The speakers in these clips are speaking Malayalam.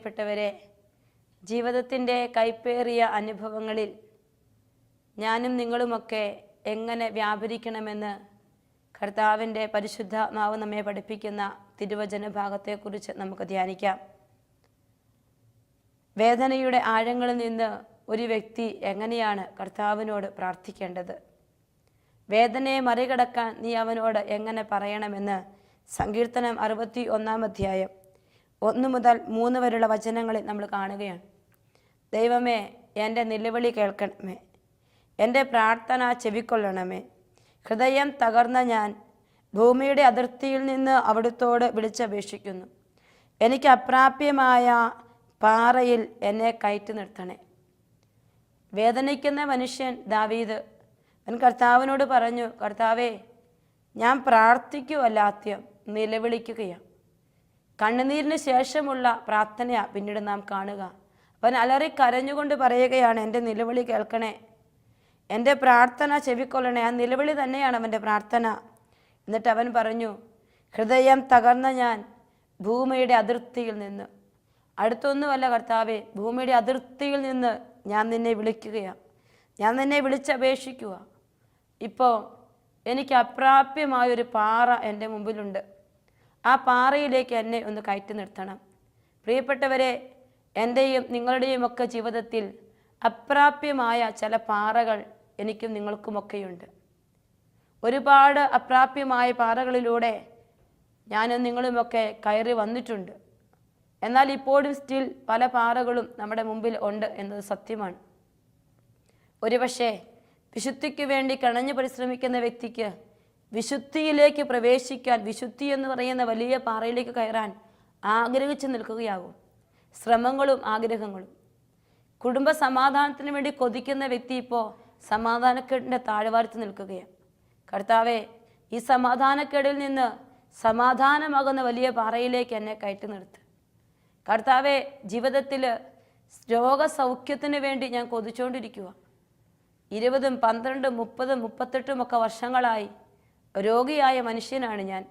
പ്രിയപ്പെട്ടവരെ, ജീവിതത്തിൻ്റെ കൈപ്പേറിയ അനുഭവങ്ങളിൽ ഞാനും നിങ്ങളുമൊക്കെ എങ്ങനെ വ്യാപരിക്കണമെന്ന് കർത്താവിൻ്റെ പരിശുദ്ധാത്മാവ് നമ്മെ പഠിപ്പിക്കുന്ന തിരുവചന ഭാഗത്തെക്കുറിച്ച് നമുക്ക് ധ്യാനിക്കാം. വേദനയുടെ ആഴങ്ങളിൽ നിന്ന് ഒരു വ്യക്തി എങ്ങനെയാണ് കർത്താവിനോട് പ്രാർത്ഥിക്കേണ്ടത്? വേദനയെ മറികടക്കാൻ നീ അവനോട് എങ്ങനെ പറയണമെന്ന് സങ്കീർത്തനം 61 അധ്യായം 1 മുതൽ 3 വരെയുള്ള വചനങ്ങളിൽ നമ്മൾ കാണുകയാണ്. ദൈവമേ, എൻ്റെ നിലവിളി കേൾക്കണമേ, എൻ്റെ പ്രാർത്ഥന ചെവിക്കൊള്ളണമേ. ഹൃദയം തകർന്ന ഞാൻ ഭൂമിയുടെ അതിർത്തിയിൽ നിന്ന് അവിടുത്തോട് വിളിച്ചപേക്ഷിക്കുന്നു. എനിക്ക് അപ്രാപ്യമായ പാറയിൽ എന്നെ കയറ്റി നിർത്തണേ. വേദനിക്കുന്ന മനുഷ്യൻ ദാവീദ്, അവൻ കർത്താവിനോട് പറഞ്ഞു, കർത്താവേ, ഞാൻ പ്രാർത്ഥിക്കുവല്ലാത്യം നിലവിളിക്കുകയാണ്. കണ്ണുനീരിന് ശേഷമുള്ള പ്രാർത്ഥനയാണ് പിന്നീട് നാം കാണുക. അവൻ അലറി കരഞ്ഞുകൊണ്ട് പറയുകയാണ്, എൻ്റെ നിലവിളി കേൾക്കണേ, എൻ്റെ പ്രാർത്ഥന ചെവിക്കൊള്ളണേ. ആ നിലവിളി തന്നെയാണ് അവൻ്റെ പ്രാർത്ഥന. എന്നിട്ട് അവൻ പറഞ്ഞു, ഹൃദയം തകർന്ന ഞാൻ ഭൂമിയുടെ അതിർത്തിയിൽ നിന്ന്, അടുത്തൊന്നുമല്ല കർത്താവേ, ഭൂമിയുടെ അതിർത്തിയിൽ നിന്ന് ഞാൻ നിന്നെ വിളിക്കുകയാണ്, ഞാൻ നിന്നെ വിളിച്ചപേക്ഷിക്കുക. ഇപ്പോൾ എനിക്ക് അപ്രാപ്യമായൊരു പാറ എൻ്റെ മുമ്പിലുണ്ട്. ആ പാറയിലേക്ക് എന്നെ ഒന്ന് കയറ്റി നിർത്തണം. പ്രിയപ്പെട്ടവരെ, എൻ്റെയും നിങ്ങളുടെയും ഒക്കെ ജീവിതത്തിൽ അപ്രാപ്യമായ ചില പാറകൾ എനിക്കും നിങ്ങൾക്കുമൊക്കെയുണ്ട്. ഒരുപാട് അപ്രാപ്യമായ പാറകളിലൂടെ ഞാനും നിങ്ങളുമൊക്കെ കയറി വന്നിട്ടുണ്ട്. എന്നാൽ ഇപ്പോഴും സ്റ്റിൽ പല പാറകളും നമ്മുടെ മുമ്പിൽ ഉണ്ട് എന്നത് സത്യമാണ്. ഒരുപക്ഷെ വിശുദ്ധിക്ക് വേണ്ടി കണഞ്ഞു പരിശ്രമിക്കുന്ന വ്യക്തിക്ക് വിശുദ്ധിയിലേക്ക് പ്രവേശിക്കാൻ, വിശുദ്ധി എന്ന് പറയുന്ന വലിയ പാറയിലേക്ക് കയറാൻ ആഗ്രഹിച്ചു നിൽക്കുകയാകും. ശ്രമങ്ങളും ആഗ്രഹങ്ങളും. കുടുംബ സമാധാനത്തിന് വേണ്ടി കൊതിക്കുന്ന വ്യക്തി ഇപ്പോൾ സമാധാനക്കേടിൻ്റെ താഴ്വാരത്ത് നിൽക്കുകയാണ്. കർത്താവെ, ഈ സമാധാനക്കേടിൽ നിന്ന് സമാധാനമാകുന്ന വലിയ പാറയിലേക്ക് എന്നെ കയറ്റി നിർത്ത്. കർത്താവെ, ജീവിതത്തിൽ രോഗസൗഖ്യത്തിന് വേണ്ടി ഞാൻ കൊതിച്ചുകൊണ്ടിരിക്കുക. 20, 12, 30, 38 ഒക്കെ വർഷങ്ങളായി രോഗിയായ മനുഷ്യനാണ് ഞാൻ.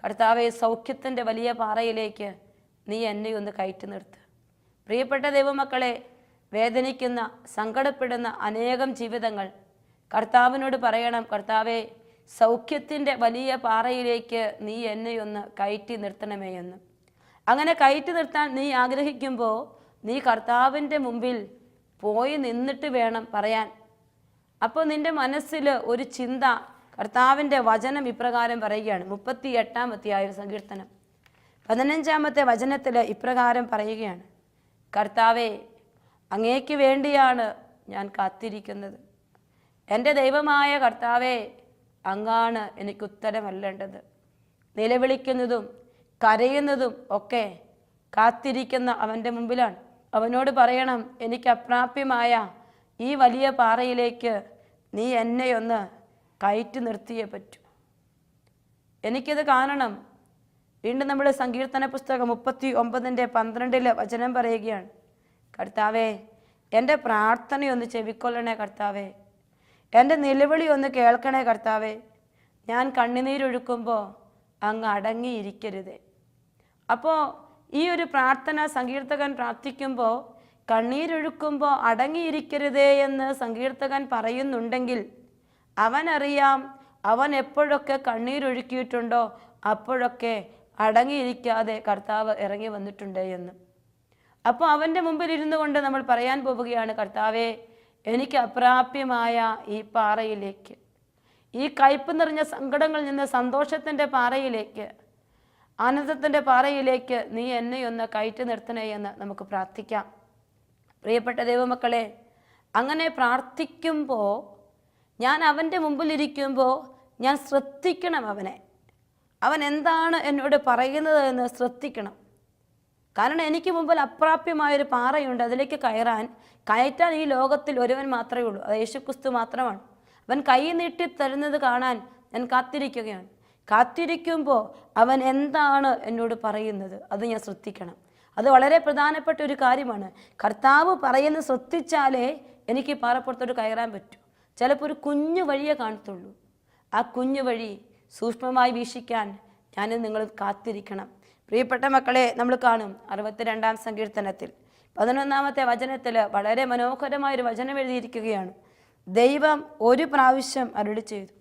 കർത്താവെ, സൗഖ്യത്തിൻ്റെ വലിയ പാറയിലേക്ക് നീ എന്നെ ഒന്ന് കയറ്റി നിർത്ത്. പ്രിയപ്പെട്ട ദൈവമക്കളെ, വേദനിക്കുന്ന, സങ്കടപ്പെടുന്ന അനേകം ജീവിതങ്ങൾ കർത്താവിനോട് പറയണം, കർത്താവെ, സൗഖ്യത്തിൻ്റെ വലിയ പാറയിലേക്ക് നീ എന്നെ ഒന്ന് കയറ്റി നിർത്തണമേ എന്ന്. അങ്ങനെ കയറ്റി നിർത്താൻ നീ ആഗ്രഹിക്കുമ്പോൾ നീ കർത്താവിൻ്റെ മുമ്പിൽ പോയി നിന്നിട്ട് വേണം പറയാൻ. അപ്പോൾ നിൻ്റെ മനസ്സിൽ ഒരു ചിന്ത, കർത്താവിൻ്റെ വചനം ഇപ്രകാരം പറയുകയാണ്. 38 സങ്കീർത്തനം 15 വചനത്തിൽ ഇപ്രകാരം പറയുകയാണ്, കർത്താവെ, അങ്ങേക്ക് വേണ്ടിയാണ് ഞാൻ കാത്തിരിക്കുന്നത്. എൻ്റെ ദൈവമായ കർത്താവെ, അങ്ങാണ് എനിക്ക് ഉത്തരമല്ലേണ്ടത്. നിലവിളിക്കുന്നതും കരയുന്നതും ഒക്കെ കാത്തിരിക്കുന്ന അവൻ്റെ മുമ്പിലാണ്. അവനോട് പറയണം, എനിക്ക് അപ്രാപ്യമായ ഈ വലിയ പാറയിലേക്ക് നീ എന്നെ ഒന്ന് കയറ്റി നിർത്തിയേ പറ്റൂ. എനിക്കിത് കാണണം. വീണ്ടും നമ്മൾ സങ്കീർത്തന പുസ്തകം 39:12 വചനം പറയുകയാണ്, കർത്താവെ, എൻ്റെ പ്രാർത്ഥനയൊന്ന് ചെവിക്കൊള്ളണേ കർത്താവെ, എൻ്റെ നിലവിളി ഒന്ന് കേൾക്കണേ കർത്താവെ. ഞാൻ കണ്ണുനീരൊഴുക്കുമ്പോൾ അങ്ങ് അടങ്ങിയിരിക്കരുതേ. അപ്പോൾ ഈ ഒരു പ്രാർത്ഥന സങ്കീർത്തകൻ പ്രാർത്ഥിക്കുമ്പോൾ കണ്ണീരൊഴുക്കുമ്പോൾ അടങ്ങിയിരിക്കരുതേ എന്ന് സങ്കീർത്തകൻ പറയുന്നുണ്ടെങ്കിൽ അവനറിയാം, അവൻ എപ്പോഴൊക്കെ കണ്ണീരൊഴുക്കിയിട്ടുണ്ടോ അപ്പോഴൊക്കെ അടങ്ങിയിരിക്കാതെ കർത്താവ് ഇറങ്ങി വന്നിട്ടുണ്ട് എന്ന്. അപ്പോൾ അവൻ്റെ മുമ്പിൽ ഇരുന്നു കൊണ്ട് നമ്മൾ പറയാൻ പോവുകയാണ്, കർത്താവെ, എനിക്ക് അപ്രാപ്യമായ ഈ പാറയിലേക്ക്, ഈ കയ്പ് നിറഞ്ഞ സങ്കടങ്ങളിൽ നിന്ന് സന്തോഷത്തിൻ്റെ പാറയിലേക്ക്, ആനന്ദത്തിൻ്റെ പാറയിലേക്ക് നീ എന്നെ ഒന്ന് കയറ്റി നിർത്തണേ എന്ന് നമുക്ക് പ്രാർത്ഥിക്കാം. പ്രിയപ്പെട്ട ദൈവമക്കളെ, അങ്ങനെ പ്രാർത്ഥിക്കുമ്പോൾ ഞാൻ അവൻ്റെ മുമ്പിലിരിക്കുമ്പോൾ ഞാൻ ശ്രദ്ധിക്കണം അവനെ. അവൻ എന്താണ് എന്നോട് പറയുന്നത് എന്ന് ശ്രദ്ധിക്കണം. കാരണം എനിക്ക് മുമ്പിൽ അപ്രാപ്യമായൊരു പാറയുണ്ട്. അതിലേക്ക് കയറ്റാൻ ഈ ലോകത്തിൽ ഒരുവൻ മാത്രമേ ഉള്ളൂ, അത് യേശുക്രിസ്തു മാത്രമാണ്. അവൻ കൈ നീട്ടി തരുന്നത് കാണാൻ ഞാൻ കാത്തിരിക്കുകയാണ്. കാത്തിരിക്കുമ്പോൾ അവൻ എന്താണ് എന്നോട് പറയുന്നത് അത് ഞാൻ ശ്രദ്ധിക്കണം. അത് വളരെ പ്രധാനപ്പെട്ട ഒരു കാര്യമാണ്. കർത്താവ് പറയുന്നത് ശ്രദ്ധിച്ചാലേ എനിക്ക് പാറപ്പുറത്തോട്ട് കയറാൻ പറ്റൂ. ചിലപ്പോൾ ഒരു കുഞ്ഞു വഴിയേ കാണത്തുള്ളൂ. ആ കുഞ്ഞു വഴി സൂക്ഷ്മമായി വീക്ഷിക്കാൻ ഞാനും നിങ്ങൾ കാത്തിരിക്കണം. പ്രിയപ്പെട്ട മക്കളെ, നമ്മൾ കാണും 62-ാം സങ്കീർത്തനത്തിൽ 11-ാമത്തെ വചനത്തിൽ വളരെ മനോഹരമായൊരു വചനം എഴുതിയിരിക്കുകയാണ്. ദൈവം ഒരു പ്രാവശ്യം അരുളി ചെയ്തു,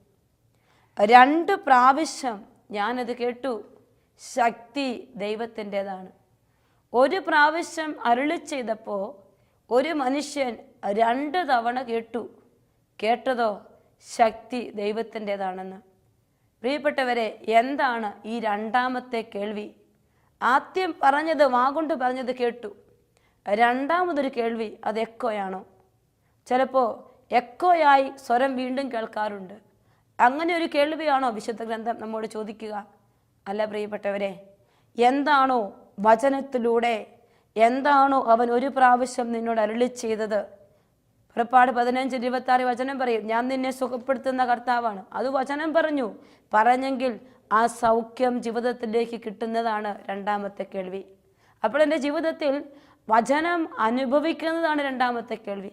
2 പ്രാവശ്യം ഞാനത് കേട്ടു, ശക്തി ദൈവത്തിൻ്റെതാണ്. ഒരു പ്രാവശ്യം അരുളി ചെയ്തപ്പോൾ ഒരു മനുഷ്യൻ 2 തവണ കേട്ടു, കേട്ടതോ ശക്തി ദൈവത്തിൻ്റെതാണെന്ന്. പ്രിയപ്പെട്ടവരെ, എന്താണ് ഈ 2ാമത്തെ കേൾവി? ആദ്യം പറഞ്ഞത് വാഗൊണ്ട് പറഞ്ഞത് കേട്ടു, 2ാമതൊരു കേൾവി അത് എക്കോയാണോ? ചിലപ്പോൾ എക്കോയായി സ്വരം വീണ്ടും കേൾക്കാറുണ്ട്. അങ്ങനെ ഒരു കേൾവിയാണോ വിശുദ്ധ ഗ്രന്ഥം നമ്മോട് ചോദിക്കുക? അല്ല പ്രിയപ്പെട്ടവരെ, എന്താണോ വചനത്തിലൂടെ, എന്താണോ അവൻ ഒരു പ്രാവശ്യം നിന്നോട് അരുളി ചെയ്തത്? പുറപ്പാട് 15:26 വചനം പറയും, ഞാൻ നിന്നെ സുഖപ്പെടുത്തുന്ന കർത്താവാണ്. അത് വചനം പറഞ്ഞെങ്കിൽ ആ സൗഖ്യം ജീവിതത്തിലേക്ക് കിട്ടുന്നതാണ് 2ാമത്തെ കേൾവി. അപ്പോൾ എൻ്റെ ജീവിതത്തിൽ വചനം അനുഭവിക്കുന്നതാണ് 2ാമത്തെ കേൾവി.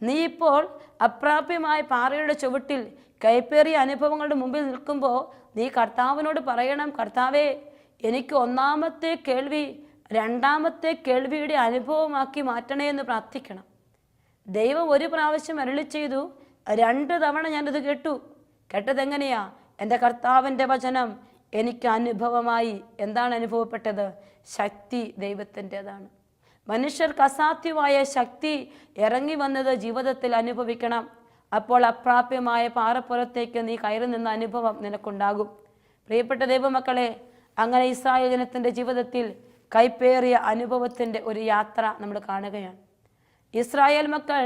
നീ ഇപ്പോൾ അപ്രാപ്യമായ പാറയുടെ ചുവട്ടിൽ കൈപ്പേറിയ അനുഭവങ്ങളുടെ മുമ്പിൽ നിൽക്കുമ്പോൾ നീ കർത്താവിനോട് പറയണം, കർത്താവേ, എനിക്ക് 1ാമത്തെ കേൾവി 2ാമത്തെ കേൾവിയുടെ അനുഭവമാക്കി മാറ്റണേ എന്ന് പ്രാർത്ഥിക്കണം. ദൈവം ഒരു പ്രാവശ്യം അരുളി ചെയ്തു, 2 തവണ ഞാനിത് കേട്ടു. കേട്ടതെങ്ങനെയാ? എൻ്റെ കർത്താവിൻ്റെ വചനം എനിക്ക് അനുഭവമായി. എന്താണ് അനുഭവപ്പെട്ടത്? ശക്തി ദൈവത്തിൻ്റെതാണ്. മനുഷ്യർക്ക് അസാധ്യമായ ശക്തി ഇറങ്ങി വന്നത് ജീവിതത്തിൽ അനുഭവിക്കണം. അപ്പോൾ അപ്രാപ്യമായ പാറപ്പുറത്തേക്ക് നീ കയറി നിന്ന അനുഭവം നിനക്കുണ്ടാകും. പ്രിയപ്പെട്ട ദൈവമക്കളെ, അങ്ങനെ ഇസ്രായേൽ ജനത്തിൻ്റെ ജീവിതത്തിൽ കൈപ്പേറിയ അനുഭവത്തിൻ്റെ ഒരു യാത്ര നമ്മൾ കാണുകയാണ്. ഇസ്രായേൽ മക്കൾ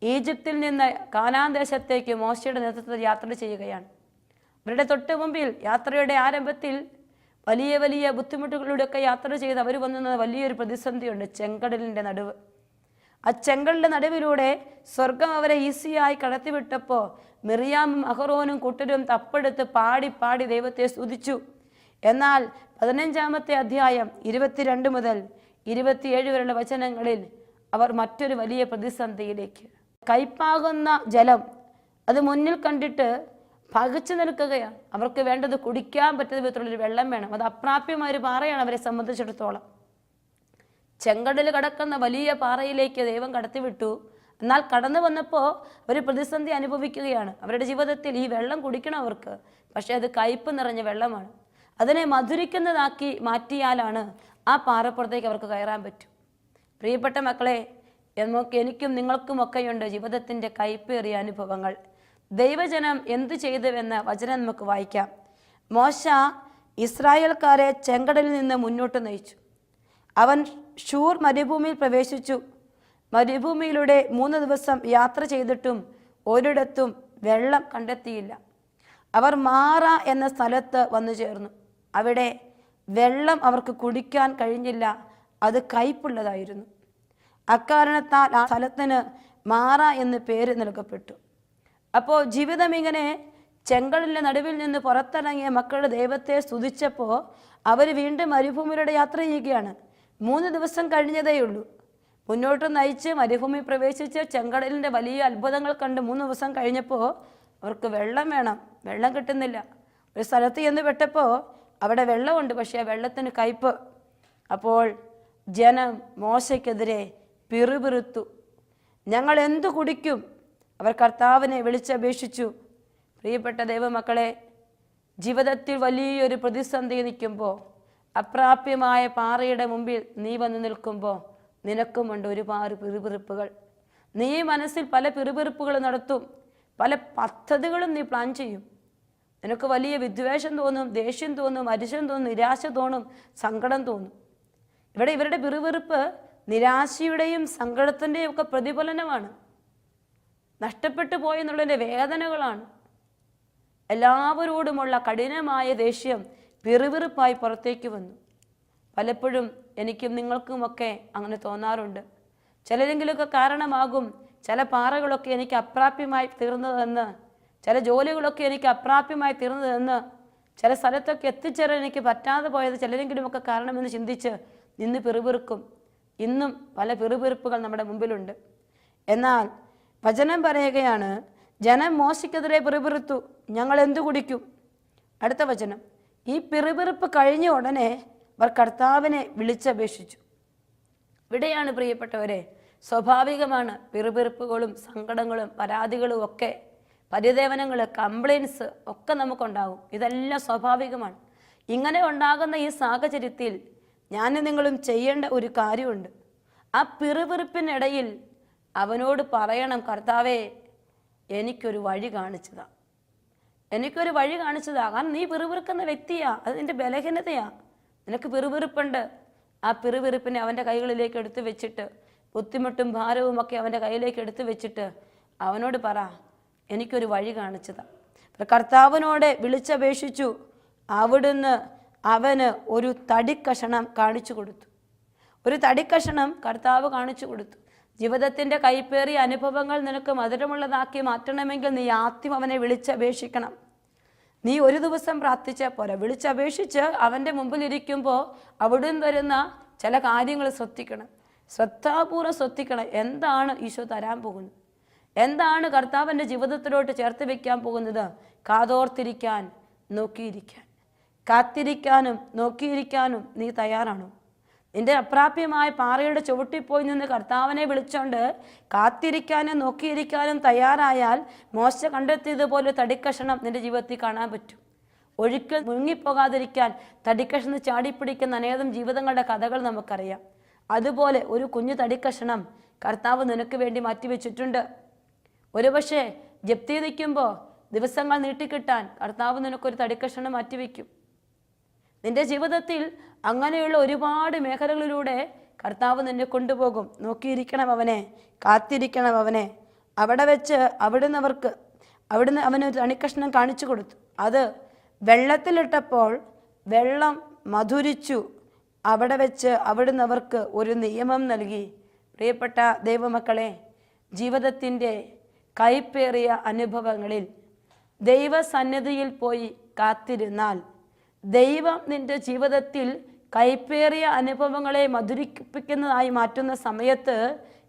ഈജിപ്തിൽ നിന്ന് കാനാൻ ദേശത്തേക്ക് മോശയുടെ നേതൃത്വത്തിൽ യാത്ര ചെയ്യുകയാണ്. അവരുടെ തൊട്ട് മുമ്പിൽ യാത്രയുടെ ആരംഭത്തിൽ വലിയ വലിയ ബുദ്ധിമുട്ടുകളിലൂടെയൊക്കെ യാത്ര ചെയ്ത് അവർ വന്നത് വലിയൊരു പ്രതിസന്ധിയുണ്ട്, ചെങ്കടലിൻ്റെ നടുവ്. ആ ചെങ്കടലിൻ്റെ നടുവിലൂടെ സ്വർഗം അവരെ ഈസിയായി കടത്തിവിട്ടപ്പോൾ മിറിയാമും അഹറോനും കൂട്ടരും തപ്പെടുത്ത് പാടി പാടി ദൈവത്തെ സ്തുതിച്ചു. എന്നാൽ 15-ാമത്തെ അധ്യായം 22 മുതൽ 27 വരെയുള്ള വചനങ്ങളിൽ അവർ മറ്റൊരു വലിയ പ്രതിസന്ധിയിലേക്ക്, കയ്പാകുന്ന ജലം അത് മുന്നിൽ കണ്ടിട്ട് പകച്ചു നിൽക്കുകയാണ്. അവർക്ക് വേണ്ടത് കുടിക്കാൻ പറ്റുന്ന വിധത്തിലുള്ളൊരു വെള്ളം വേണം. അത് അപ്രാപ്യമായൊരു പാറയാണ് അവരെ സംബന്ധിച്ചിടത്തോളം. ചെങ്കടൽ കടക്കുന്ന വലിയ പാറയിലേക്ക് ദൈവം കടത്തിവിട്ടു. എന്നാൽ കടന്നു വന്നപ്പോൾ ഒരു പ്രതിസന്ധി അനുഭവിക്കുകയാണ്. അവരുടെ ജീവിതത്തിൽ ഈ വെള്ളം കുടിക്കണം അവർക്ക്, പക്ഷേ അത് കയ്പ് നിറഞ്ഞ വെള്ളമാണ്. അതിനെ മധുരിക്കുന്നതാക്കി മാറ്റിയാലാണ് ആ പാറപ്പുറത്തേക്ക് അവർക്ക് കയറാൻ പറ്റും. പ്രിയപ്പെട്ട മക്കളെ, എനിക്കും നിങ്ങൾക്കുമൊക്കെയുണ്ട് ജീവിതത്തിൻ്റെ കയ്പേറിയ അനുഭവങ്ങൾ. ദൈവജനം എന്തു ചെയ്തുവെന്ന് വചനം നമുക്ക് വായിക്കാം. മോശ ഇസ്രായേൽക്കാരെ ചെങ്കടലിൽ നിന്ന് മുന്നോട്ട് നയിച്ചു. അവൻ ഷൂർ മരുഭൂമിയിൽ പ്രവേശിച്ചു. മരുഭൂമിയിലൂടെ 3 ദിവസം യാത്ര ചെയ്തിട്ടും ഒരിടത്തും വെള്ളം കണ്ടെത്തിയില്ല. അവർ മാറ എന്ന സ്ഥലത്ത് വന്നു ചേർന്നു. അവിടെ വെള്ളം അവർക്ക് കുടിക്കാൻ കഴിഞ്ഞില്ല, അത് കയ്പുള്ളതായിരുന്നു. അക്കാരണത്താൽ ആ സ്ഥലത്തിന് മാറ എന്ന് പേര് നൽകപ്പെട്ടു. അപ്പോൾ ജീവിതം ഇങ്ങനെ ചെങ്കടലിൻ്റെ നടുവിൽ നിന്ന് പുറത്തിറങ്ങിയ മക്കൾ ദൈവത്തെ സ്തുതിച്ചപ്പോൾ അവർ വീണ്ടും മരുഭൂമിയിലൂടെ യാത്ര ചെയ്യുകയാണ്. 3 ദിവസം കഴിഞ്ഞതേയുള്ളൂ. മുന്നോട്ട് നയിച്ച് മരുഭൂമി പ്രവേശിച്ച് ചെങ്കടലിൻ്റെ വലിയ അത്ഭുതങ്ങൾ കണ്ട് 3 ദിവസം കഴിഞ്ഞപ്പോൾ അവർക്ക് വെള്ളം വേണം, വെള്ളം കിട്ടുന്നില്ല. ഒരു സ്ഥലത്ത് ചെന്ന് പെട്ടപ്പോൾ അവിടെ വെള്ളമുണ്ട്, പക്ഷേ ആ വെള്ളത്തിന് കയ്പ്. അപ്പോൾ ജനം മോശയ്ക്കെതിരെ പിറുപിറുത്തു. ഞങ്ങൾ എന്തു കുടിക്കും? അവർ കർത്താവിനെ വിളിച്ചപേക്ഷിച്ചു. പ്രിയപ്പെട്ട ദൈവമക്കളെ, ജീവിതത്തിൽ വലിയൊരു പ്രതിസന്ധി നിൽക്കുമ്പോൾ, അപ്രാപ്യമായ പാറയുടെ മുമ്പിൽ നീ വന്ന് നിൽക്കുമ്പോൾ നിനക്കുമുണ്ട് ഒരുപാട് പിറുപിറുപ്പുകൾ. നീ മനസ്സിൽ പല പിറുപിറുപ്പുകൾ നടത്തും, പല പദ്ധതികളും നീ പ്ലാൻ ചെയ്യും. നിനക്ക് വലിയ വിദ്വേഷം തോന്നും, ദേഷ്യം തോന്നും, അരിശം തോന്നും, നിരാശ തോന്നും, സങ്കടം തോന്നും. ഇവരുടെ പിറുപിറുപ്പ് നിരാശയുടെയും സങ്കടത്തിൻ്റെയും ഒക്കെ പ്രതിഫലനമാണ്. നഷ്ടപ്പെട്ടു പോയെന്നുള്ളതിൻ്റെ വേദനകളാണ്. എല്ലാവരോടുമുള്ള കഠിനമായ ദേഷ്യം പിറുപിറുപ്പായി പുറത്തേക്ക് വന്നു. പലപ്പോഴും എനിക്കും നിങ്ങൾക്കുമൊക്കെ അങ്ങനെ തോന്നാറുണ്ട്. ചിലരെങ്കിലുമൊക്കെ കാരണമാകും ചില പാറകളൊക്കെ എനിക്ക് അപ്രാപ്യമായി തീർന്നതെന്ന്, ചില ജോലികളൊക്കെ എനിക്ക് അപ്രാപ്യമായി തീർന്നതെന്ന്, ചില സ്ഥലത്തൊക്കെ എത്തിച്ചേരാൻ എനിക്ക് പറ്റാതെ പോയത് ചിലരെങ്കിലുമൊക്കെ കാരണമെന്ന് ചിന്തിച്ച് നിന്ന് പിറുപിറുക്കും. ഇന്നും പല പിറുപിറുപ്പുകൾ നമ്മുടെ മുമ്പിലുണ്ട്. എന്നാൽ വചനം പറയുകയാണ്, ജനം മോശയ്ക്കെതിരെ പിറുപിറുത്തു, ഞങ്ങൾ എന്തു കുടിക്കും? അടുത്ത വചനം, ഈ പിറുപിറുപ്പ് കഴിഞ്ഞ ഉടനെ അവർ കർത്താവിനെ വിളിച്ചപേക്ഷിച്ചു. ഇവിടെയാണ് പ്രിയപ്പെട്ടവരെ, സ്വാഭാവികമാണ് പിറുപിറുപ്പുകളും സങ്കടങ്ങളും പരാതികളും ഒക്കെ, പരിദേവനങ്ങൾ, കംപ്ലയിൻസ് ഒക്കെ നമുക്കുണ്ടാകും. ഇതെല്ലാം സ്വാഭാവികമാണ്. ഇങ്ങനെ ഉണ്ടാകുന്ന ഈ സാഹചര്യത്തിൽ ഞാനും നിങ്ങളും ചെയ്യേണ്ട ഒരു കാര്യമുണ്ട്. ആ പിറുപിറുപ്പിനിടയിൽ അവനോട് പറയണം, കർത്താവേ എനിക്കൊരു വഴി കാണിച്ചതാ, എനിക്കൊരു വഴി കാണിച്ചതാ. കാരണം നീ പിറുപിറുക്കുന്ന വ്യക്തിയാ, അത് നിന്റെ ബലഹീനതയാ. നിനക്ക് പിറുപിറുപ്പുണ്ട്. ആ പിറുപിറുപ്പിനെ അവൻ്റെ കൈകളിലേക്ക് എടുത്തു വെച്ചിട്ട്, ബുദ്ധിമുട്ടും ഭാരവും ഒക്കെ അവൻ്റെ കയ്യിലേക്ക് എടുത്തു വെച്ചിട്ട് അവനോട് പറ, എനിക്കൊരു വഴി കാണിച്ചതാ. കർത്താവിനോട് വിളിച്ചപേക്ഷിച്ചു. അവിടുന്ന് അവന് ഒരു തടിക്കഷണം കാണിച്ചു കൊടുത്തു. ഒരു തടിക്കഷണം കർത്താവ് കാണിച്ചു കൊടുത്തു. ജീവിതത്തിൻ്റെ കൈപ്പേറിയ അനുഭവങ്ങൾ നിനക്ക് മധുരമുള്ളതാക്കി മാറ്റണമെങ്കിൽ നീ ആദ്യം അവനെ വിളിച്ചപേക്ഷിക്കണം. നീ ഒരു ദിവസം പ്രാർത്ഥിച്ചാൽ പോരാ, വിളിച്ചപേക്ഷിച്ച് അവൻ്റെ മുമ്പിലിരിക്കുമ്പോൾ അവിടുന്ന് തരുന്ന ചില കാര്യങ്ങൾ ശ്രദ്ധിക്കണം. ശ്രദ്ധാപൂർവ്വം ശ്രദ്ധിക്കണം. എന്താണ് ഈശോ തരാൻ പോകുന്നത്? എന്താണ് കർത്താവിൻ്റെ ജീവിതത്തിലോട്ട് ചേർത്ത് വെക്കാൻ പോകുന്നത്? കാതോർത്തിരിക്കാൻ, നോക്കിയിരിക്കാൻ, കാത്തിരിക്കാനും നോക്കിയിരിക്കാനും നീ തയ്യാറാണോ? നിന്റെ അപ്രാപ്യമായ പാറയുടെ ചുവട്ടിപ്പോയി നിന്ന് കർത്താവിനെ വിളിച്ചോണ്ട് കാത്തിരിക്കാനും നോക്കിയിരിക്കാനും തയ്യാറായാൽ മോശ കണ്ടെത്തിയതുപോലെ തടിക്കഷണം നിന്റെ ജീവിതത്തിൽ കാണാൻ പറ്റും. ഒഴുക്കിൽ മുങ്ങിപ്പോകാതിരിക്കാൻ തടിക്കഷണം ചാടിപ്പിടിക്കുന്ന അനേകം ജീവിതങ്ങളുടെ കഥകൾ നമുക്കറിയാം. അതുപോലെ ഒരു കുഞ്ഞു തടിക്കഷണം കർത്താവ് നിനക്ക് വേണ്ടി മാറ്റിവെച്ചിട്ടുണ്ട്. ഒരുപക്ഷെ ജപ്തി നിൽക്കുമ്പോൾ ദിവസങ്ങൾ നീട്ടിക്കിട്ടാൻ കർത്താവ് നിനക്കൊരു തടിക്കഷണം മാറ്റിവെക്കും. നിന്റെ ജീവിതത്തിൽ അങ്ങനെയുള്ള ഒരുപാട് മേഖലകളിലൂടെ കർത്താവ് നിന്നെ കൊണ്ടുപോകും. നോക്കിയിരിക്കണം അവനെ, കാത്തിരിക്കണം അവനെ. അവിടെ വെച്ച് അവിടുന്ന് അവനൊരു തണിക്കഷ്ണം കാണിച്ചു കൊടുത്തു. അത് വെള്ളത്തിലിട്ടപ്പോൾ വെള്ളം മധുരിച്ചു. അവിടെ വെച്ച് അവിടുന്ന് അവർക്ക് ഒരു നിയമം നൽകി. പ്രിയപ്പെട്ട ദൈവമക്കളെ, ജീവിതത്തിൻ്റെ കൈപ്പേറിയ അനുഭവങ്ങളിൽ ദൈവസന്നിധിയിൽ പോയി കാത്തിരുന്നാൽ ദൈവം നിന്റെ ജീവിതത്തിൽ കൈപ്പേറിയ അനുഭവങ്ങളെ മധുരിപ്പിക്കുന്നതായി മാറ്റുന്ന സമയത്ത്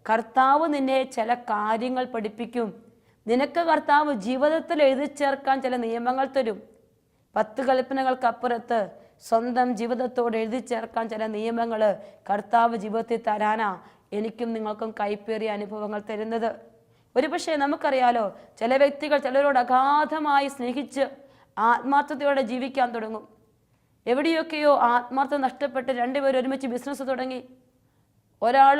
കർത്താവ് നിന്നെ ചില കാര്യങ്ങൾ പഠിപ്പിക്കും. നിനക്ക് കർത്താവ് ജീവിതത്തിൽ എഴുതി ചേർക്കാൻ ചില നിയമങ്ങൾ തരും. 10 കൽപ്പനകൾക്കപ്പുറത്ത് സ്വന്തം ജീവിതത്തോട് എഴുതി ചേർക്കാൻ ചില നിയമങ്ങൾ കർത്താവ് ജീവിതത്തിൽ തരാനാ എനിക്കും നിങ്ങൾക്കും കൈപ്പേറിയ അനുഭവങ്ങൾ തരുന്നത്. ഒരുപക്ഷെ നമുക്കറിയാലോ, ചില വ്യക്തികൾ ചിലരോട് അഗാധമായി സ്നേഹിച്ച് ആത്മാർത്ഥതയോടെ ജീവിക്കാൻ തുടങ്ങും. എവിടെയൊക്കെയോ ആത്മാർത്ഥത നഷ്ടപ്പെട്ട് രണ്ടുപേരും ഒരുമിച്ച് ബിസിനസ് തുടങ്ങി. ഒരാൾ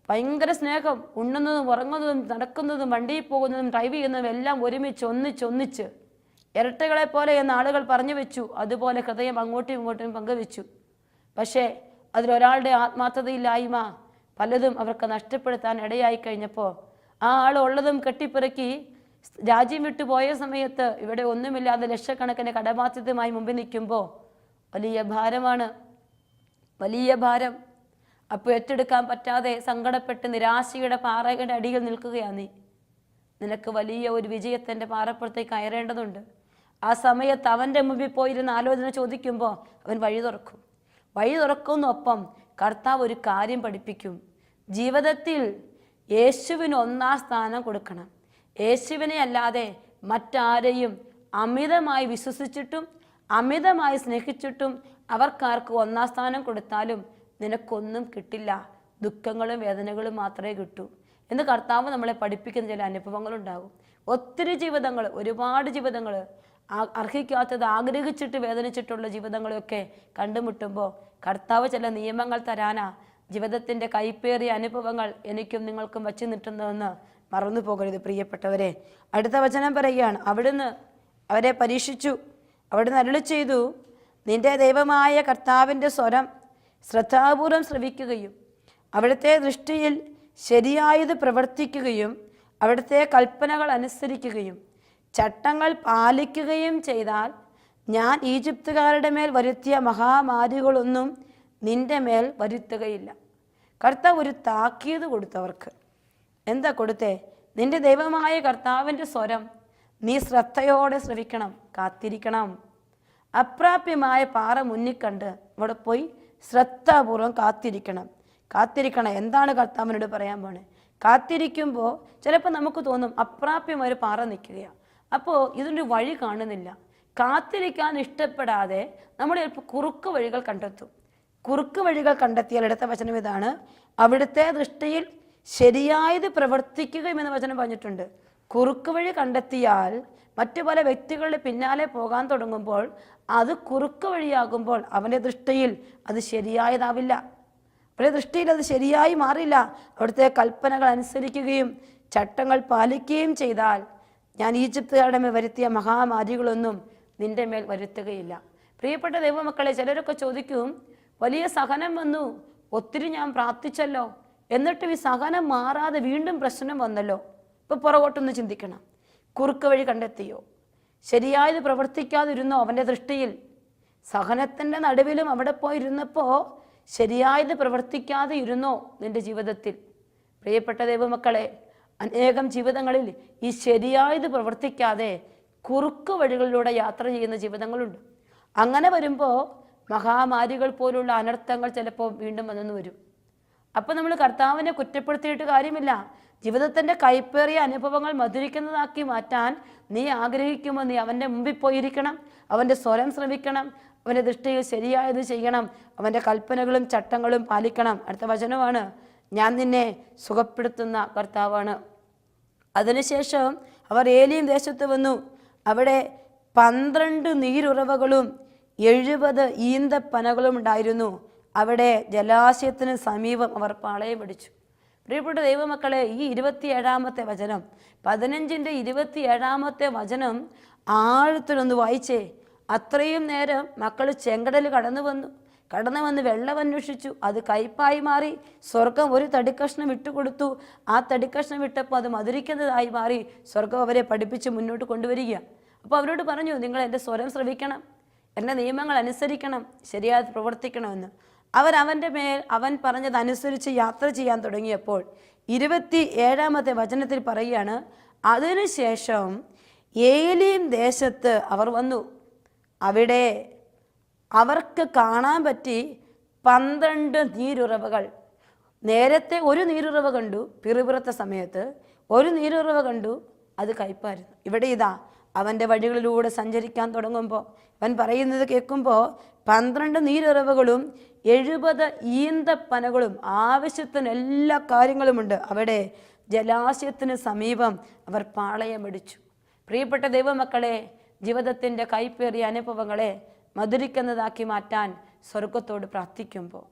ഭയങ്കര സ്നേഹം, ഉണ്ണുന്നതും ഉറങ്ങുന്നതും നടക്കുന്നതും വണ്ടിയിൽ പോകുന്നതും ഡ്രൈവ് ചെയ്യുന്നതും എല്ലാം ഒരുമിച്ച് ഒന്നിച്ച് ഇരട്ടകളെ പോലെ എന്ന് ആളുകൾ പറഞ്ഞു വെച്ചു. അതുപോലെ ഹൃദയം അങ്ങോട്ടും ഇങ്ങോട്ടും പങ്കുവെച്ചു. പക്ഷേ അതിലൊരാളുടെ ആത്മാർത്ഥതയില്ലായ്മ പലതും അവർക്ക് നഷ്ടപ്പെടുത്താൻ ഇടയായി കഴിഞ്ഞപ്പോൾ ആ ആൾ ഉള്ളതും കെട്ടിപ്പിറക്കി രാജ്യം വിട്ടു പോയ സമയത്ത് ഇവിടെ ഒന്നുമില്ലാതെ ലക്ഷക്കണക്കിന് കടബാധ്യതയുമായി മുമ്പിൽ നിൽക്കുമ്പോൾ വലിയ ഭാരമാണ്, വലിയ ഭാരം. അപ്പോൾ ഏറ്റെടുക്കാൻ പറ്റാതെ സങ്കടപ്പെട്ട് നിരാശയുടെ പാറയുടെ അടിയിൽ നിൽക്കുകയാണ് നീ. നിനക്ക് വലിയ ഒരു വിജയത്തിൻ്റെ പാറപ്പുറത്തേക്ക് കയറേണ്ടതുണ്ട്. ആ സമയത്ത് അവൻ്റെ മുമ്പിൽ പോയിരുന്ന ആലോചന ചോദിക്കുമ്പോൾ അവൻ വഴി തുറക്കുന്നൊപ്പം കർത്താവ് ഒരു കാര്യം പഠിപ്പിക്കും. ജീവിതത്തിൽ യേശുവിന് 1-ാം സ്ഥാനം കൊടുക്കണം. യേശുവിനെ അല്ലാതെ മറ്റാരെയും അമിതമായി വിശ്വസിച്ചിട്ടും അമിതമായി സ്നേഹിച്ചിട്ടും അവർക്കാർക്ക് 1-ാം സ്ഥാനം കൊടുത്താലും നിനക്കൊന്നും കിട്ടില്ല. ദുഃഖങ്ങളും വേദനകളും മാത്രമേ കിട്ടൂ എന്ന് കർത്താവ് നമ്മളെ പഠിപ്പിക്കുന്ന ചില അനുഭവങ്ങളുണ്ടാകും. ഒത്തിരി ജീവിതങ്ങൾ, ഒരുപാട് ജീവിതങ്ങൾ, അർഹിക്കാത്തത് ആഗ്രഹിച്ചിട്ട് വേദനിച്ചിട്ടുള്ള ജീവിതങ്ങളൊക്കെ കണ്ടുമുട്ടുമ്പോൾ കർത്താവ് ചില നിയമങ്ങൾ തരാനാ ജീവിതത്തിൻ്റെ കൈപ്പേറിയ അനുഭവങ്ങൾ എനിക്കും നിങ്ങൾക്കും വച്ചു നിട്ടുന്നതെന്ന് മറന്നു പോകരുത് പ്രിയപ്പെട്ടവരെ. അടുത്ത വചനം പറയുകയാണ്, അവിടുന്ന് അവരെ പരീക്ഷിച്ചു. അവിടുന്ന് അരുളി ചെയ്തു, നിന്റെ ദൈവമായ കർത്താവിൻ്റെ സ്വരം ശ്രദ്ധാപൂർവം ശ്രവിക്കുകയും അവിടുത്തെ ദൃഷ്ടിയിൽ ശരിയായത് പ്രവർത്തിക്കുകയും അവിടുത്തെ കൽപ്പനകൾ അനുസരിക്കുകയും ചട്ടങ്ങൾ പാലിക്കുകയും ചെയ്താൽ ഞാൻ ഈജിപ്തുകാരുടെ മേൽ വരുത്തിയ മഹാമാരികളൊന്നും നിന്റെ മേൽ വരുത്തുകയില്ല. കർത്താവ് ഒരു താക്കീത് കൊടുത്തവർക്ക്. എന്താ കൊടുത്തേ? നിന്റെ ദൈവമായ കർത്താവിൻ്റെ സ്വരം നീ ശ്രദ്ധയോടെ ശ്രവിക്കണം, കാത്തിരിക്കണം. അപ്രാപ്യമായ പാറ മുന്നിൽ കണ്ട് അവിടെ പോയി ശ്രദ്ധാപൂർവം കാത്തിരിക്കണം. എന്താണ് കർത്താവിനോട് പറയാൻ പോണേ? കാത്തിരിക്കുമ്പോൾ ചിലപ്പോൾ നമുക്ക് തോന്നും അപ്രാപ്യമായ ഒരു പാറ നിൽക്കുകയാണ്, അപ്പോൾ ഇതിൻ്റെ വഴി കാണുന്നില്ല. കാത്തിരിക്കാൻ ഇഷ്ടപ്പെടാതെ നമ്മൾ ചിലപ്പോൾ കുറുക്ക് വഴികൾ കണ്ടെത്തും. കുറുക്ക് വഴികൾ കണ്ടെത്തിയാൽ അടുത്ത വചനം ഇതാണ്, അവിടുത്തെ ദൃഷ്ടിയിൽ ശരിയായത് പ്രവർത്തിക്കുകയും എന്ന വചനം പറഞ്ഞിട്ടുണ്ട്. കുറുക്ക് വഴി കണ്ടെത്തിയാൽ മറ്റു പല വ്യക്തികളുടെ പിന്നാലെ പോകാൻ തുടങ്ങുമ്പോൾ അത് കുറുക്ക് വഴിയാകുമ്പോൾ അവൻ്റെ ദൃഷ്ടിയിൽ അത് ശരിയായതാവില്ല. അവരുടെ ദൃഷ്ടിയിൽ അത് ശരിയായി മാറില്ല. അവിടുത്തെ കൽപ്പനകൾ അനുസരിക്കുകയും ചട്ടങ്ങൾ പാലിക്കുകയും ചെയ്താൽ ഞാൻ ഈജിപ്തുകാരുടെ മേൽ വരുത്തിയ മഹാമാരികളൊന്നും നിന്റെ മേൽ വരുത്തുകയില്ല. പ്രിയപ്പെട്ട ദൈവമക്കളെ, ചിലരൊക്കെ ചോദിക്കും, വലിയ സഹനം വന്നു, ഒത്തിരി ഞാൻ പ്രാർത്ഥിച്ചല്ലോ, എന്നിട്ടും ഈ സഹനം മാറാതെ വീണ്ടും പ്രശ്നം വന്നല്ലോ. ഇപ്പൊ പുറകോട്ടൊന്ന് ചിന്തിക്കണം. കുറുക്ക് വഴി കണ്ടെത്തിയോ? ശരിയായത് പ്രവർത്തിക്കാതിരുന്നോ? അവൻ്റെ ദൃഷ്ടിയിൽ സഹനത്തിൻ്റെ നടുവിലും അവിടെ പോയിരുന്നപ്പോൾ ശരിയായത് പ്രവർത്തിക്കാതെ ഇരുന്നോ നിന്റെ ജീവിതത്തിൽ? പ്രിയപ്പെട്ട ദൈവമക്കളെ, അനേകം ജീവിതങ്ങളിൽ ഈ ശരിയായത് പ്രവർത്തിക്കാതെ കുറുക്ക് വഴികളിലൂടെ യാത്ര ചെയ്യുന്ന ജീവിതങ്ങളുണ്ട്. അങ്ങനെ വരുമ്പോൾ മഹാമാരികൾ പോലുള്ള അനർത്ഥങ്ങൾ ചിലപ്പോൾ വീണ്ടും വന്നെന്ന് വരും. അപ്പം നമ്മൾ കർത്താവിനെ കുറ്റപ്പെടുത്തിയിട്ട് കാര്യമില്ല. ജീവിതത്തിൻ്റെ കൈപ്പേറിയ അനുഭവങ്ങൾ മധുരിക്കുന്നതാക്കി മാറ്റാൻ നീ ആഗ്രഹിക്കുമ്പോൾ നീ അവൻ്റെ മുമ്പിൽ പോയിരിക്കണം, അവൻ്റെ സ്വരം ശ്രമിക്കണം, അവൻ്റെ ദൃഷ്ടിയിൽ ശരിയായത് ചെയ്യണം, അവൻ്റെ കൽപ്പനകളും ചട്ടങ്ങളും പാലിക്കണം. അടുത്ത വചനമാണ്, ഞാൻ നിന്നെ സുഖപ്പെടുത്തുന്ന കർത്താവാണ്. അതിനുശേഷം അവർ ഏലീം ദേശത്ത് വന്നു. അവിടെ 12 നീരുറവകളും 70 ഈന്തപ്പനകളും ഉണ്ടായിരുന്നു. അവിടെ ജലാശയത്തിന് സമീപം അവർ പാളയം പിടിച്ചു. പ്രിയപ്പെട്ട ദൈവമക്കളെ, ഈ 27-ാമത്തെ വചനം, 15-ന്റെ 27-ാമത്തെ വചനം ആഴത്തിലൊന്ന് വായിച്ചേ. അത്രയും നേരം മക്കൾ ചെങ്കടൽ കടന്നു വന്ന് വെള്ളം അന്വേഷിച്ചു. അത് കയ്പായി മാറി. സ്വർഗം ഒരു തടിക്കഷ്ണം വിട്ടുകൊടുത്തു. ആ തടിക്കഷ്ണം വിട്ടപ്പോൾ അത് മധുരിക്കുന്നതായി മാറി. സ്വർഗം അവരെ പഠിപ്പിച്ച് മുന്നോട്ട് കൊണ്ടുവരിക. അപ്പോൾ അവരോട് പറഞ്ഞു, നിങ്ങൾ എൻ്റെ സ്വരം ശ്രവിക്കണം, എൻ്റെ നിയമങ്ങൾ അനുസരിക്കണം, ശരിയായി പ്രവർത്തിക്കണമെന്ന്. അവൻ്റെ മേൽ അവൻ പറഞ്ഞതനുസരിച്ച് യാത്ര ചെയ്യാൻ തുടങ്ങിയപ്പോൾ 27-ാമത്തെ വചനത്തിൽ പറയുകയാണ്, അതിനുശേഷം ഏലീം ദേശത്ത് അവർ വന്നു. അവിടെ അവർക്ക് കാണാൻ പറ്റി 12 നീരുറവകൾ. നേരത്തെ ഒരു നീരുറവ കണ്ടു, പിറുപിറുത്ത സമയത്ത് ഒരു നീരുറവ കണ്ടു, അത് കയ്പായിരുന്നു. ഇവിടെ ഇതാ അവൻ്റെ വഴികളിലൂടെ സഞ്ചരിക്കാൻ തുടങ്ങുമ്പോൾ അവൻ പറയുന്നത് കേൾക്കുമ്പോൾ 12 നീരുറവകളും 70 ഈന്തപ്പനകളും, ആവശ്യത്തിന് എല്ലാ കാര്യങ്ങളുമുണ്ട്. അവിടെ ജലാശയത്തിന് സമീപം അവർ പാളയമടിച്ചു. പ്രിയപ്പെട്ട ദൈവമക്കളെ, ജീവിതത്തിൻ്റെ കൈപ്പേറിയ അനുഭവങ്ങളെ മധുരിക്കുന്നതാക്കി മാറ്റാൻ സ്വർഗത്തോട് പ്രാർത്ഥിക്കുമ്പോൾ,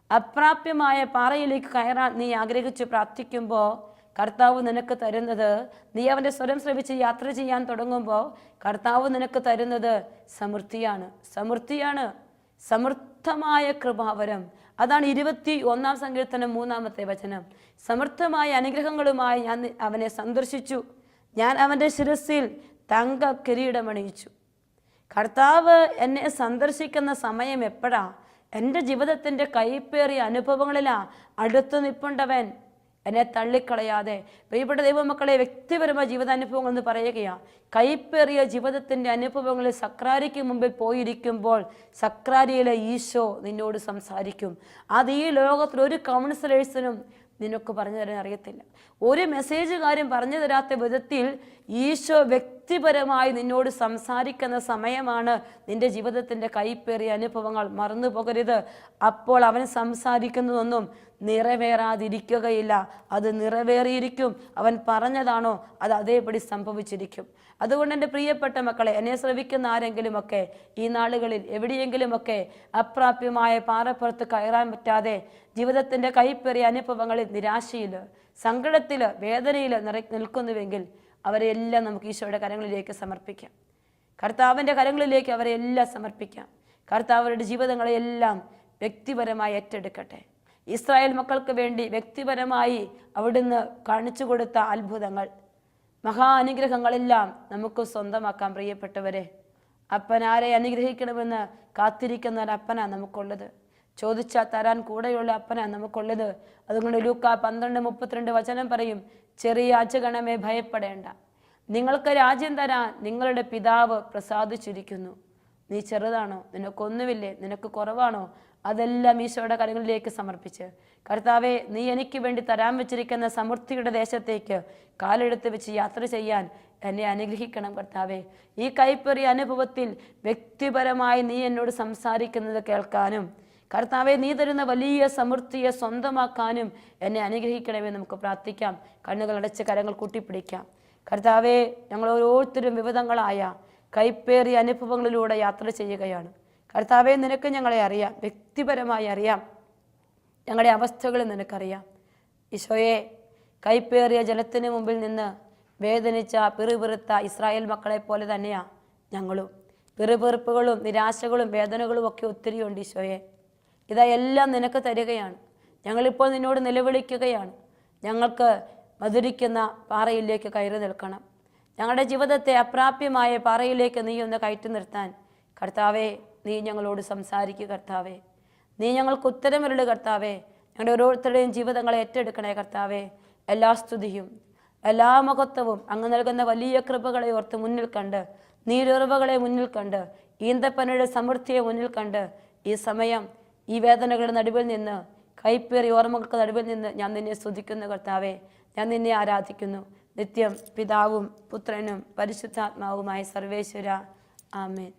അപ്രാപ്യമായ പാറയിലേക്ക് കയറാൻ നീ ആഗ്രഹിച്ച് പ്രാർത്ഥിക്കുമ്പോൾ കർത്താവ് നിനക്ക് തരുന്നത്, നീ അവൻ്റെ സ്വരം ശ്രവിച്ച് യാത്ര ചെയ്യാൻ തുടങ്ങുമ്പോൾ കർത്താവ് നിനക്ക് തരുന്നത് സമൃദ്ധിയാണ്, സമൃദ്ധമായ കൃപാവരം. അതാണ് 21-ാം സങ്കീർത്തനം 3-ാമത്തെ വചനം. സമൃദ്ധമായ അനുഗ്രഹങ്ങളുമായി ഞാൻ അവനെ സന്ദർശിച്ചു, ഞാൻ അവൻ്റെ ശിരസിൽ തങ്ക കിരീടമണിയിച്ചു. കർത്താവ് എന്നെ സന്ദർശിക്കുന്ന സമയം എപ്പോഴാ? എൻ്റെ ജീവിതത്തിൻ്റെ കൈപ്പേറിയ അനുഭവങ്ങളിലാ അടുത്ത് നിൽപ്പുണ്ടവൻ, എന്നെ തള്ളിക്കളയാതെ. പ്രിയപ്പെട്ട ദൈവമക്കളെ, വ്യക്തിപരമായ ജീവിതാനുഭവങ്ങൾ എന്ന് പറയുകയാണ്. കൈപ്പേറിയ ജീവിതത്തിൻ്റെ അനുഭവങ്ങളിൽ സക്രാരിക്ക് മുമ്പിൽ പോയിരിക്കുമ്പോൾ സക്രാരിയിലെ ഈശോ നിന്നോട് സംസാരിക്കും. അത് ഈ ലോകത്തിൽ ഒരു കൗൺസിലേഴ്സിനും നിനക്ക് പറഞ്ഞു തരാൻ അറിയത്തില്ല. ഒരു മെസ്സേജുകാരും പറഞ്ഞു തരാത്ത വിധത്തിൽ ഈശോ വ്യക്തിപരമായി നിന്നോട് സംസാരിക്കുന്ന സമയമാണ് നിന്റെ ജീവിതത്തിൻ്റെ കൈപ്പേറിയ അനുഭവങ്ങൾ. മറന്നു പോകരുത്. അപ്പോൾ അവൻ സംസാരിക്കുന്നതൊന്നും നിറവേറാതിരിക്കുകയില്ല, അത് നിറവേറിയിരിക്കും. അവൻ പറഞ്ഞതാണോ അത് അതേപടി സംഭവിച്ചിരിക്കും. അതുകൊണ്ട് എൻ്റെ പ്രിയപ്പെട്ട മക്കളെ, എന്നെ ശ്രവിക്കുന്ന ആരെങ്കിലുമൊക്കെ ഈ നാളുകളിൽ എവിടെയെങ്കിലുമൊക്കെ അപ്രാപ്യമായ പാറപ്പുറത്ത് കയറാൻ പറ്റാതെ ജീവിതത്തിൻ്റെ കൈപ്പേറിയ അനുഭവങ്ങളിൽ നിരാശയിൽ, സങ്കടത്തിൽ, വേദനയിൽ നിൽക്കുന്നുവെങ്കിൽ അവരെല്ലാം നമുക്ക് ഈശോയുടെ കരങ്ങളിലേക്ക് സമർപ്പിക്കാം. കർത്താവിൻ്റെ കരങ്ങളിലേക്ക് അവരെല്ലാം സമർപ്പിക്കാം. കർത്താവരുടെ ജീവിതങ്ങളെയെല്ലാം വ്യക്തിപരമായി ഏറ്റെടുക്കട്ടെ. ഇസ്രായേൽ മക്കൾക്ക് വേണ്ടി വ്യക്തിപരമായി അവിടുന്ന് കാണിച്ചു കൊടുത്ത അത്ഭുതങ്ങൾ, മഹാ അനുഗ്രഹങ്ങളെല്ലാം നമുക്ക് സ്വന്തമാക്കാം. പ്രിയപ്പെട്ടവരെ, അപ്പൻ ആരെ അനുഗ്രഹിക്കണമെന്ന് കാത്തിരിക്കുന്ന ഒരു അപ്പനാണ് നമുക്കുള്ളത്. ചോദിച്ചാൽ തരാൻ കൂടെയുള്ള അപ്പനാണ് നമുക്കുള്ളത്. അതുകൊണ്ട് ലൂക്കാ 12:32 വചനം പറയും, ചെറിയ അജഗണമേ ഭയപ്പെടേണ്ട, നിങ്ങൾക്ക് രാജ്യം തരാൻ നിങ്ങളുടെ പിതാവ് പ്രസാദിച്ചിരിക്കുന്നു. നീ ചെറുതാണോ? നിനക്കൊന്നുമില്ലേ? നിനക്ക് കുറവാണോ? അതെല്ലാം ഈശോയുടെ കരങ്ങളിലേക്ക് സമർപ്പിച്ച്, കർത്താവെ, നീ എനിക്ക് വേണ്ടി തരാൻ വെച്ചിരിക്കുന്ന സമൃദ്ധിയുടെ ദേശത്തേക്ക് കാലെടുത്ത് വെച്ച് യാത്ര ചെയ്യാൻ എന്നെ അനുഗ്രഹിക്കണം കർത്താവെ. ഈ കൈപ്പേറിയ അനുഭവത്തിൽ വ്യക്തിപരമായി നീ എന്നോട് സംസാരിക്കുന്നത് കേൾക്കാനും കർത്താവെ, നീ തരുന്ന വലിയ സമൃദ്ധിയെ സ്വന്തമാക്കാനും എന്നെ അനുഗ്രഹിക്കണമേ. നമുക്ക് പ്രാർത്ഥിക്കാം. കണ്ണുകൾ അടച്ച് കരങ്ങൾ കൂട്ടിപ്പിടിക്കാം. കർത്താവെ, ഞങ്ങൾ ഓരോരുത്തരും വിവിധങ്ങളായ കൈപ്പേറിയ അനുഭവങ്ങളിലൂടെ യാത്ര ചെയ്യുകയാണ്. കർത്താവെ, നിനക്ക് ഞങ്ങളെ അറിയാം, വ്യക്തിപരമായി അറിയാം, ഞങ്ങളുടെ അവസ്ഥകൾ നിനക്കറിയാം. ഈശോയെ, കൈപ്പേറിയ ജലത്തിന് മുമ്പിൽ നിന്ന് വേദനിച്ച പിറുപിറുത്ത ഇസ്രായേൽ മക്കളെ പോലെ തന്നെയാണ് ഞങ്ങളും. പിറുപിറുപ്പുകളും നിരാശകളും വേദനകളും ഒക്കെ ഒത്തിരിയുണ്ട് ഈശോയെ. ഇതെല്ലാം നിനക്ക് തരികയാണ്. ഞങ്ങളിപ്പോൾ നിന്നോട് നിലവിളിക്കുകയാണ്. ഞങ്ങൾക്ക് മധുരിക്കുന്ന പാറയിലേക്ക് കയറി നിൽക്കണം. ഞങ്ങളുടെ ജീവിതത്തെ അപ്രാപ്യമായ പാറയിലേക്ക് നീ ഒന്ന് കയറ്റി നിർത്താൻ കർത്താവെ, നീ ഞങ്ങളോട് സംസാരിക്കുക. കർത്താവെ, നീ ഞങ്ങൾക്ക് ഉത്തരമരുള്. കർത്താവെ, ഞങ്ങളുടെ ഓരോരുത്തരുടെയും ജീവിതങ്ങളെ ഏറ്റെടുക്കണേ. കർത്താവെ, എല്ലാ സ്തുതിയും എല്ലാ മഹത്വവും അങ്ങ് നൽകുന്ന വലിയ കൃപകളെ ഓർത്ത് മുന്നിൽ കണ്ട്, നീരുറവകളെ മുന്നിൽ കണ്ട്, ഈന്തപ്പനയുടെ സമൃദ്ധിയെ മുന്നിൽ കണ്ട്, ഈ സമയം ഈ വേദനകളുടെ നടുവിൽ നിന്ന്, കൈപ്പേറിയ ഓർമ്മകൾക്ക് നടുവിൽ നിന്ന് ഞാൻ നിന്നെ സ്തുതിക്കുന്നു. കർത്താവെ, ഞാൻ നിന്നെ ആരാധിക്കുന്നു. നിത്യം പിതാവും പുത്രനും പരിശുദ്ധാത്മാവുമായ സർവേശ്വര. ആമേൻ.